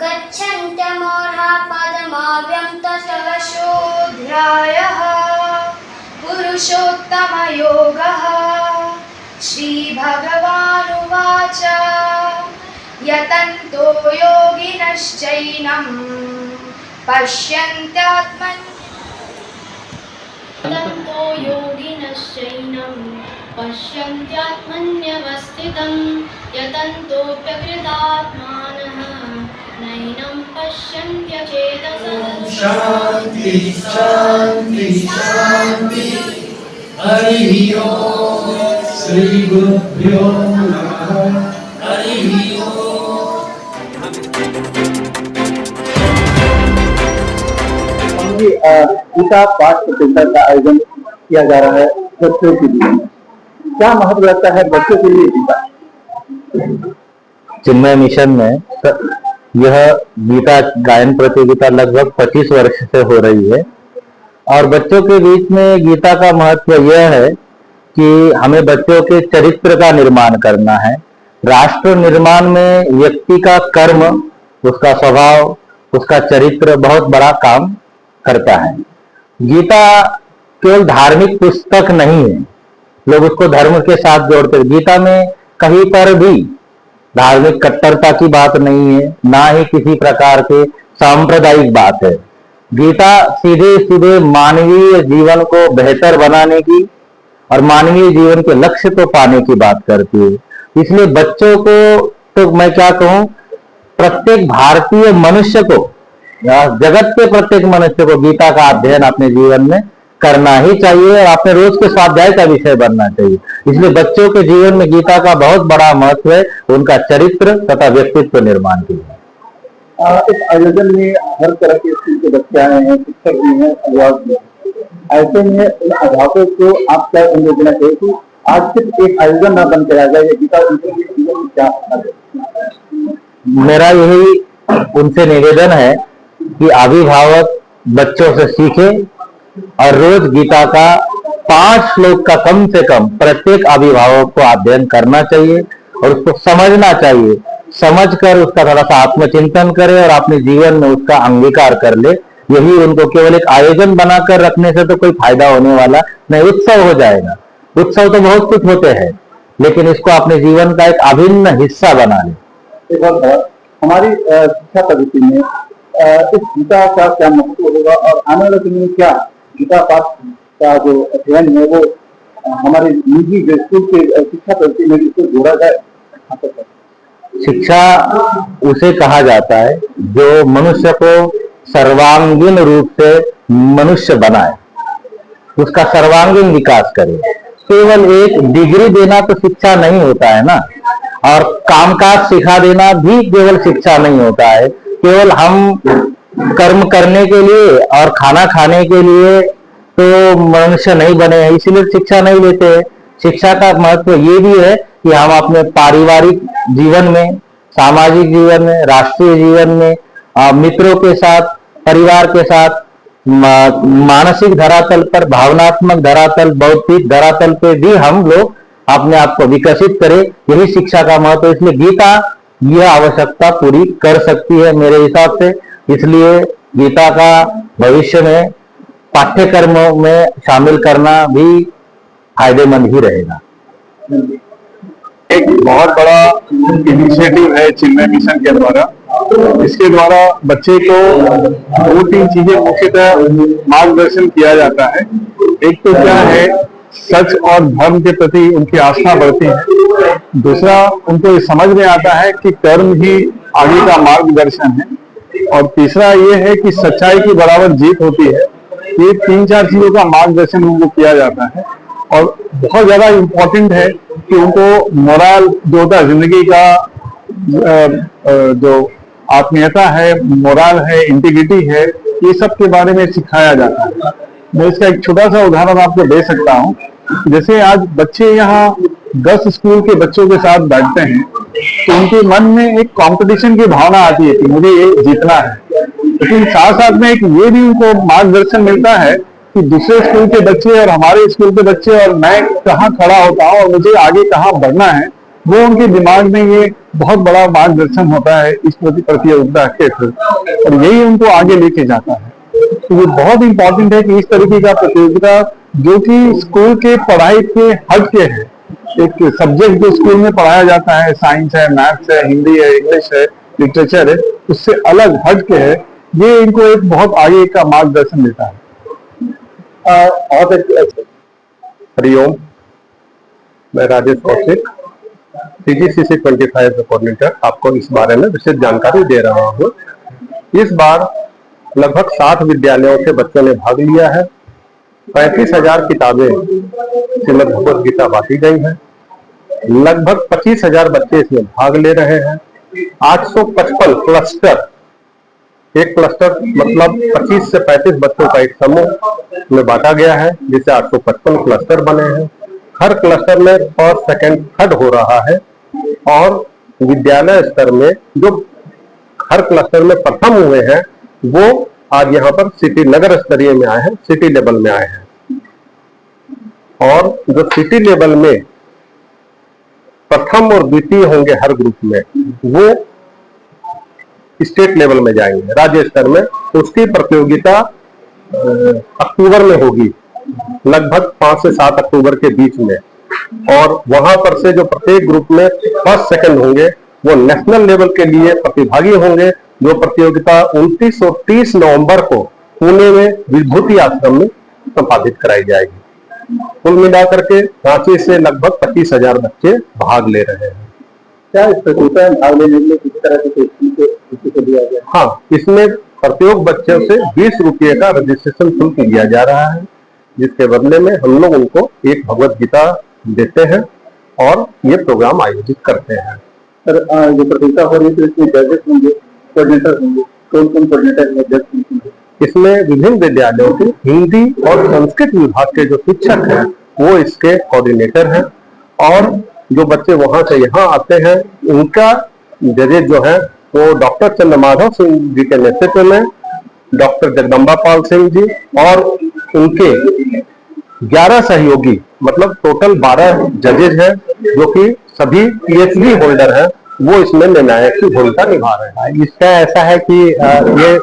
गच्छन्त्यमोर्हा पदमाव्यन्तशवशोऽध्यायः पुरुषोत्तमयोगः। श्रीभगवानुवाच यतन्तो योगिनश्चैनं पश्यन्त्यात्मन्यवस्थितं यतन्तोऽप्यकृतात्मानः नैनं पश्यन्त्यचेतसः। शांति शांति शांति। हरि ओम। श्री गुरुभ्यो नमः। हरि ओम। गीता पाठ प्रतियोगिता का आयोजन किया जा रहा है बच्चों के लिए। क्या महत्व रहता है बच्चों के लिए गीता? चिन्मय मिशन में यह गीता गायन प्रतियोगिता लगभग 25 वर्ष से हो रही है और बच्चों के बीच में गीता का महत्व यह है कि हमें बच्चों के चरित्र का निर्माण करना है। राष्ट्र निर्माण में व्यक्ति का कर्म, उसका स्वभाव, उसका चरित्र बहुत बड़ा काम करता है। गीता केवल धार्मिक पुस्तक नहीं है, लोग उसको धर्म के साथ जोड़ते हैं। गीता में कहीं पर भी धार्मिक कट्टरता की बात नहीं है, ना ही किसी प्रकार के सांप्रदायिक बात है। गीता सीधे सीधे मानवीय जीवन को बेहतर बनाने की और मानवीय जीवन के लक्ष्य को पाने की बात करती है। इसलिए बच्चों को, तो मैं क्या कहूँ, प्रत्येक भारतीय मनुष्य को, जगत के प्रत्येक मनुष्य को गीता का अध्ययन अपने जीवन में करना ही चाहिए और अपने रोज के स्वाध्याय का विषय बनना चाहिए। इसलिए बच्चों के जीवन में गीता का बहुत बड़ा महत्व है, उनका चरित्र तथा व्यक्तित्व निर्माण के लिए। इस आयोजन में हर तरह के स्कूल के बच्चे आए हैं, शिक्षक भी हैं, अभिभावक भी हैं। ऐसे में इन अध्यापकों को आप क्या संदेश देना चाहिए कि आज सिर्फ एक आयोजन न बन कर आ जाए, गीता उनके जीवन में क्या? मेरा यही उनसे निवेदन है कि अभिभावक बच्चों से सीखे और रोज गीता का 5 श्लोक का कम से कम प्रत्येक अभिभावक को अध्ययन करना चाहिए और उसको समझना चाहिए। समझकर उसका थोड़ा सा आत्मचिंतन करे और अपने जीवन में उसका अंगीकार कर ले। यही उनको, केवल एक आयोजन बनाकर रखने से तो कोई फायदा होने वाला नहीं। उत्सव हो जाएगा, उत्सव तो बहुत कुछ होते हैं, लेकिन इसको अपने जीवन का एक अभिन्न हिस्सा बना ले। हमारी शिक्षा पद्धति में इस गीता का क्या महत्व होगा और आने वाले समय में क्या गीता पाठ का जो अध्ययन है वो हमारे निजी स्कूल के शिक्षा पद्धति में इसको जोड़ा जाए? शिक्षा उसे कहा जाता है जो मनुष्य को सर्वांगीण रूप से मनुष्य बनाए, उसका सर्वांगीण विकास करे। केवल एक डिग्री देना तो शिक्षा नहीं होता है ना, और कामकाज सिखा देना भी केवल शिक्षा नहीं होता है। केवल हम कर्म करने के लिए और खाना खाने के लिए तो मनुष्य नहीं बने हैं, इसीलिए शिक्षा नहीं लेते हैं। शिक्षा का महत्व ये भी है कि हम अपने पारिवारिक जीवन में, सामाजिक जीवन में, राष्ट्रीय जीवन में, मित्रों के साथ, परिवार के साथ, मानसिक धरातल पर, भावनात्मक धरातल, बौद्धिक धरातल पे भी हम लोग अपने आप को विकसित करें। यही शिक्षा का महत्व है। इसलिए गीता यह आवश्यकता पूरी कर सकती है मेरे हिसाब से। इसलिए गीता का भविष्य में पाठ्यक्रमों में शामिल करना भी फायदेमंद ही रहेगा। एक बहुत बड़ा इनिशिएटिव है चिन्मय मिशन के द्वारा। इसके द्वारा बच्चे को 2-3 चीजें मुख्यतः मार्गदर्शन किया जाता है। एक तो क्या है, सच और धर्म के प्रति उनकी आस्था बढ़ती है। दूसरा, उनको ये समझ में आता है कि कर्म ही आगे का मार्गदर्शन है। और तीसरा ये है कि सच्चाई की बराबर जीत होती है। ये 3-4 चीजों का मार्गदर्शन उनको किया जाता है। और बहुत ज्यादा इम्पोर्टेंट है कि उनको मोरल जो होता है, जिंदगी का जो आत्मीयता है, मोरल है, इंटीग्रिटी है, ये सब के बारे में सिखाया जाता है। मैं इसका एक छोटा सा उदाहरण आपको दे सकता हूँ। जैसे आज बच्चे यहाँ 10 स्कूल के बच्चों के साथ बैठते हैं तो उनके मन में एक कंपटीशन की भावना आती है कि मुझे ये जीतना है। लेकिन साथ साथ में एक ये भी उनको मार्गदर्शन मिलता है कि दूसरे स्कूल के बच्चे और हमारे स्कूल के बच्चे और मैं कहाँ खड़ा होता हूँ और मुझे आगे कहाँ बढ़ना है, वो उनके दिमाग में ये बहुत बड़ा मार्गदर्शन होता है इस प्रतियोगिता के थ्रू, और यही उनको आगे लेके जाता है। तो ये बहुत इंपॉर्टेंट है कि इस तरीके का प्रतियोगिता जो कि स्कूल के पढ़ाई से हट के है, एक सब्जेक्ट जो स्कूल में पढ़ाया जाता है, साइंस है, मैथ्स है, हिंदी है, इंग्लिश है, लिटरेचर है, उससे अलग हट के है, ये इनको एक बहुत आगे का मार्गदर्शन देता है। हरिओम, मैं राजेश कौशिक, CGCC 25 कोऑर्डिनेटर, आपको इस बारे में विशेष जानकारी दे रहा हूँ। इस बार लगभग 60 विद्यालयों के बच्चों ने भाग लिया है। 35,000 किताबें श्रीमद् भगवद गीता बांटी गई है। लगभग 25,000 बच्चे इसमें भाग ले रहे हैं। 855 क्लस्टर, एक क्लस्टर मतलब 25 से 35 बच्चों का एक समूह में बांटा गया है, जिससे 855 क्लस्टर बने हैं। हर क्लस्टर में फर्स्ट, सेकंड, थर्ड हो रहा है, और विद्यालय स्तर में जो हर क्लस्टर में प्रथम हुए हैं वो आज यहाँ पर सिटी नगर स्तरीय में आए हैं, सिटी लेवल में आए हैं। और जो सिटी लेवल में प्रथम और द्वितीय होंगे हर ग्रुप में, वो स्टेट लेवल में जाएंगे, राज्य स्तर में। उसकी प्रतियोगिता अक्टूबर में होगी, लगभग 5 से 7 अक्टूबर के बीच में। और वहां पर से जो प्रत्येक ग्रुप में फर्स्ट, सेकंड होंगे वो नेशनल लेवल के लिए प्रतिभागी होंगे, जो प्रतियोगिता 29 और 30 नवंबर को पुणे में विभूति आश्रम में संपादित कराई जाएगी। कुल मिलाकर के रांची से लगभग 25,000 बच्चे भाग ले रहे हैं। क्या इस प्रतियोगिता में भाग लेने के लिए किसी तरह से दिया गया? हाँ, इसमें प्रत्येक बच्चों से 20 रुपये का रजिस्ट्रेशन शुल्क लिया जा रहा है, जिसके बदले में हम लोग उनको एक भगवत गीता देते हैं और ये प्रोग्राम आयोजित करते हैं। सर, जो प्रतियोगिता हो रही है तो इसमें जजेस होंगे, कोऑर्डिनेटर होंगे, कौन कोऑर्डिनेटर है, जज होंगे? इसमें विभिन्न विद्यालयों के हिंदी और संस्कृत विभाग के जो शिक्षक हैं वो इसके कोऑर्डिनेटर हैं, और जो बच्चे वहां से यहाँ आते हैं उनका जजेस जो है वो डॉक्टर चंद्रमाधव सिंह जी के नेतृत्व में डॉक्टर जगदम्बा पाल सिंह जी और उनके 11 सहयोगी, मतलब टोटल 12 जजेज हैं, जो कि सभी PhD होल्डर हैं, वो इसमें निर्णायक की भूमिका निभा रहे हैं। इसका ऐसा है कि ये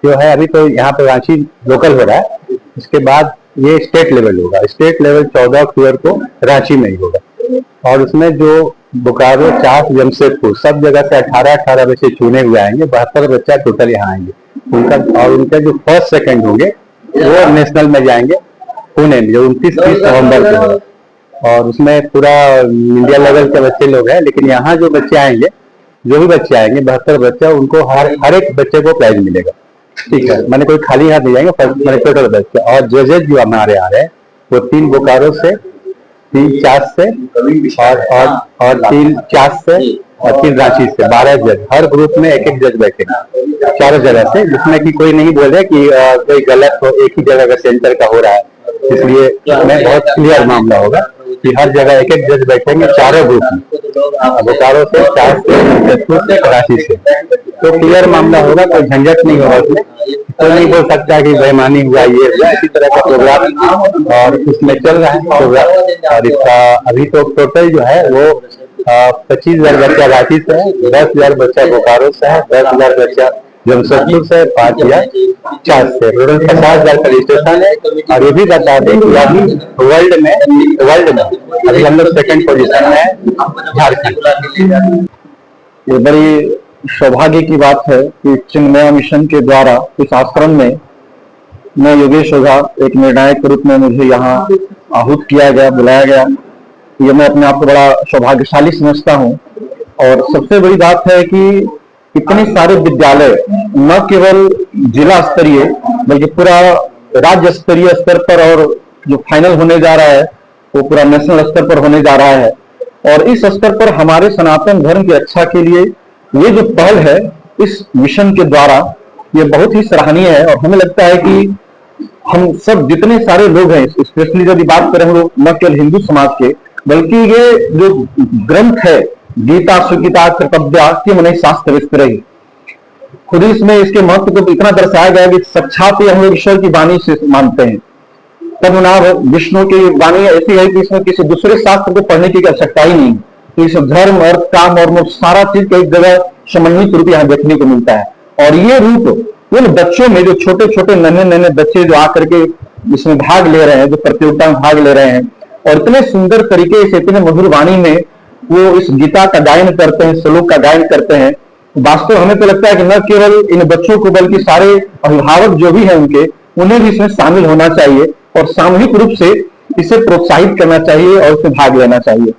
जो है अभी तो यहाँ पे रांची लोकल हो रहा है, इसके बाद ये स्टेट लेवल होगा। स्टेट लेवल 14 अक्टूबर को रांची में ही होगा, और उसमें जो बोकारो, चास, जमशेदपुर सब जगह से 18 बच्चे चुने हुए आएंगे। 72 बच्चा टोटल यहाँ आएंगे उनका, और उनके जो फर्स्ट, सेकंड होंगे वो नेशनल में जाएंगे पुणे में, जो 29-30 नवंबर को है। और उसमें पूरा इंडिया लेवल के बच्चे लोग हैं, लेकिन यहाँ जो बच्चे आएंगे, जो भी बच्चे आएंगे 72 बच्चा, उनको हर एक बच्चे को प्राइज मिलेगा। ठीक है, मैंने कोई खाली हाथ नहीं जाएंगे, मैंने टोटल बच्चे। और जजेज जो हमारे आ रहे हैं वो 3 बोकारो से, 3 चास से, और 3 चास से, और 3 रांची से। 12 जज, हर ग्रुप में एक जज बैठेगा चारों जगह से, जिसमें कि कोई नहीं बोले कि कोई गलत हो, एक ही जगह का सेंटर का हो रहा है। इसलिए इसमें बहुत क्लियर मामला होगा कि हर जगह एक जज बैठेंगे चारों ग्रुप में, बोकारो से, चास से, जमशेदपुर से, कराची से। तो क्लियर मामला होगा, कोई झंझट नहीं होगा उसमें। कोई नहीं बोल सकता कि बेईमानी हुआ, ये हुआ, इसी तरह का प्रोग्राम और उसमें चल रहा है प्रोग्राम। और इसका अभी तो टोटल जो है वो 25,000 बच्चा रांची से है, 10,000 बच्चा बोकारो से है, 10,000 बच्चा जमशेदपुर से, 5,000 चास से, टोटल 50,000 का रजिस्ट्रेशन है। और ये भी बता दें कि अभी वर्ल्ड में अभी हम लोग सेकंड पोजीशन में है, झारखंड। ये बड़ी सौभाग्य की बात है कि चिन्मया मिशन के द्वारा इस आश्रम में मैं योगेश ओझा एक निर्णायक के रूप में मुझे यहाँ आहूत किया गया, बुलाया गया। ये मैं अपने आप को बड़ा सौभाग्यशाली समझता हूँ। और सबसे बड़ी बात है कि इतने सारे विद्यालय न केवल जिला स्तरीय बल्कि पूरा राज्य स्तरीय स्तर पर, और जो फाइनल होने जा रहा है वो पूरा नेशनल स्तर पर होने जा रहा है। और इस स्तर पर हमारे सनातन धर्म की रक्षा के लिए ये जो पहल है इस मिशन के द्वारा, ये बहुत ही सराहनीय है। और हमें लगता है कि हम सब जितने सारे लोग हैं, स्पेशली यदि बात करें हम लोग न केवल हिंदू समाज के, बल्कि ये जो ग्रंथ है गीता, सुगीता, कर्तव्या, मन शास्त्र विस्तर ही, खुद ही इसमें इसके महत्व को इतना दर्शाया गया कि साक्षात हम लोग ईश्वर की वाणी से मानते हैं। तब नाम विष्णु की वाणी ऐसी है कि इसमें किसी दूसरे शास्त्र को पढ़ने की आवश्यकता ही नहीं। तो इस धर्म अर्थ काम और मोक्ष सारा चीज का एक जगह समन्वित रूप यहाँ देखने को मिलता है। और ये रूप उन बच्चों में, जो छोटे छोटे नन्हे नन्हे बच्चे जो आकर के इसमें भाग ले रहे हैं, जो प्रतियोगिता में भाग ले रहे हैं, और इतने सुंदर तरीके से, इतने मधुर वाणी में वो इस गीता का गायन करते हैं, श्लोक का गायन करते हैं। वास्तव हमें तो लगता है कि न केवल इन बच्चों को बल्कि सारे अभिभावक जो भी हैं उनके, उन्हें भी इसमें शामिल होना चाहिए और सामूहिक रूप से इसे प्रोत्साहित करना चाहिए और उसमें भाग लेना चाहिए,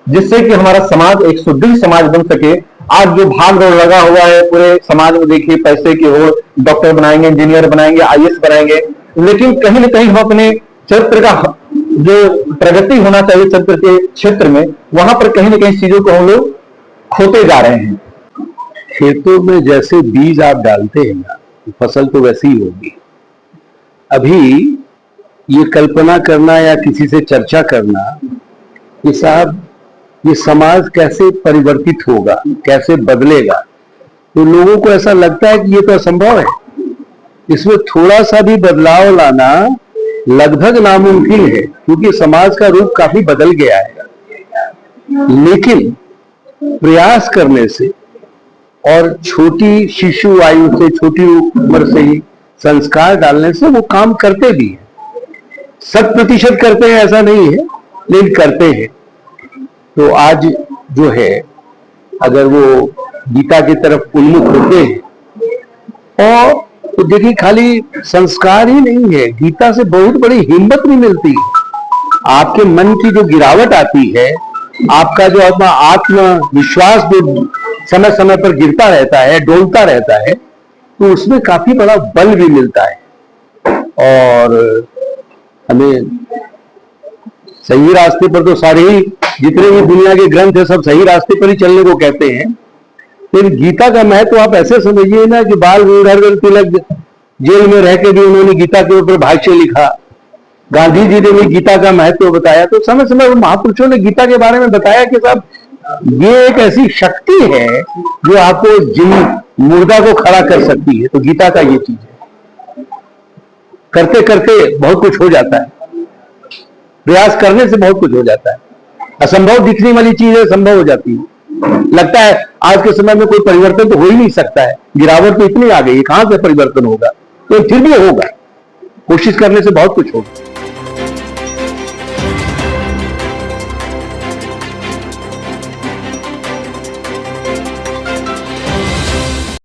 जिससे कि हमारा समाज एक सुदृढ़ समाज बन सके। आज जो भाग दौड़ लगा हुआ है पूरे समाज में, देखिए पैसे की होड़, डॉक्टर बनाएंगे, इंजीनियर बनाएंगे, आईएएस बनाएंगे, लेकिन कहीं ना कहीं हम अपने चरित्र का जो प्रगति होना चाहिए चरित्र के क्षेत्र में, वहां पर कहीं ना कहीं चीजों को हम लोग खोते जा रहे हैं। खेतों में जैसे बीज आप डालते हैं ना, फसल तो वैसी ही होगी। अभी ये कल्पना करना या किसी से चर्चा करना कि साहब ये समाज कैसे परिवर्तित होगा, कैसे बदलेगा, तो लोगों को ऐसा लगता है कि ये तो असंभव है। इसमें थोड़ा सा भी बदलाव लाना लगभग नामुमकिन है, क्योंकि समाज का रूप काफी बदल गया है। लेकिन प्रयास करने से और छोटी शिशु आयु से, छोटी उम्र से ही संस्कार डालने से वो काम करते भी हैं। 100% करते हैं ऐसा नहीं है, लेकिन करते हैं। तो आज जो है, अगर वो गीता की तरफ उन्मुख होते हैं, और तो देखिए खाली संस्कार ही नहीं है, गीता से बहुत बड़ी हिम्मत भी मिलती है। आपके मन की जो गिरावट आती है, आपका जो अपना आत्मविश्वास जो समय समय पर गिरता रहता है, डोलता रहता है, तो उसमें काफी बड़ा बल भी मिलता है। और हमें सही रास्ते पर, तो सारे ही जितने भी दुनिया के ग्रंथ है सब सही रास्ते पर ही चलने को कहते हैं, लेकिन गीता का महत्व तो आप ऐसे समझिए ना कि बाल गंगाधर तिलक जेल में रह के भी उन्होंने गीता के ऊपर भाष्य लिखा, गांधी जी ने भी गीता का महत्व बताया। तो समय समय महापुरुषों ने गीता के बारे में बताया कि साहब ये एक ऐसी शक्ति है जो आपको जिन मुर्दा को खड़ा कर सकती है। तो गीता का ये चीज है, करते करते बहुत कुछ हो जाता है, प्रयास करने से बहुत कुछ हो जाता है। असंभव दिखने वाली चीजें संभव हो जाती है। लगता है आज के समय में कोई परिवर्तन तो हो ही नहीं सकता है, गिरावट तो इतनी आ गई है, कहां से परिवर्तन होगा, तो फिर भी होगा, कोशिश करने से बहुत कुछ होगा।